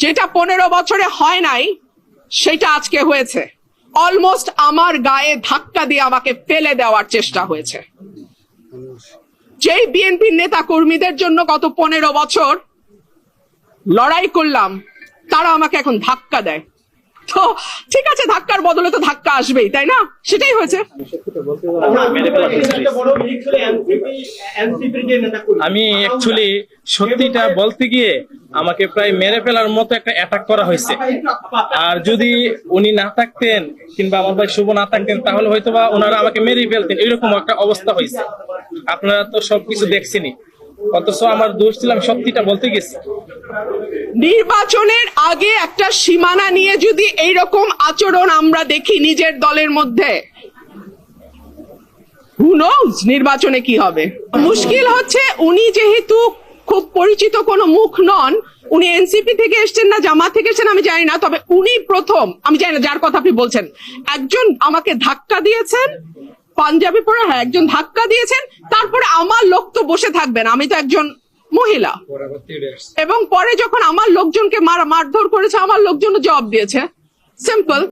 যেটা 15 বছরে হয় নাই সেটা আজকে হয়েছে। অলমোস্ট আমার গায়ে ধাক্কা দিয়ে আমাকে ফেলে দেওয়ার চেষ্টা হয়েছে। যেই বিএনপির নেতা কর্মীদের জন্য গত 15 বছর লড়াই করলাম, তারা আমাকে এখন ধাক্কা দেয়। তো ঠিক আছে, ধাক্কার বদলে তো ধাক্কা আসবেই, তাই না? সেটাই হয়েছে। আমি অ্যাকচুয়ালি সত্যিটা বলতে গিয়ে আমাকে প্রায় মেরে ফেলার মতো একটা অ্যাটাক করা হয়েছে। আর যদি উনি না থাকতেন কিংবা আমার ভাই শুভ না থাকতেন তাহলে হয়তোবা ওনারা আমাকে মেরে ফেলতেন, এরকম একটা অবস্থা হয়েছে। আপনারা তো সবকিছু দেখছেনই, অথচ আমার দোষ ছিল, আমি সত্যিটা বলতে গেছি। নির্বাচনের আগে একটা সীমানা নিয়ে যদি এইরকম আচরণ আমরা দেখি নিজের দলের মধ্যে, who knows নির্বাচনে কি হবে। মুশকিল হচ্ছে উনি যেহেতু খুব পরিচিত কোনো মুখ নন, উনি এনসিপি থেকে এসেছেন না জামাত থেকে এসেছেন আমি জানি না, তবে উনি প্রথম, আমি জানি না যার কথা আপনি বলছেন, একজন আমাকে ধাক্কা দিয়েছেন, পাঞ্জাবি পরে, হ্যাঁ একজন ধাক্কা দিয়েছেন। তারপরে আমার লোক তো বসে থাকবেন, আমি তো একজন মহিলা, এবং পরে যখন আমার লোকজনকে মারধর করেছে আমার লোকজন জবাব দিয়েছে। সিম্পল।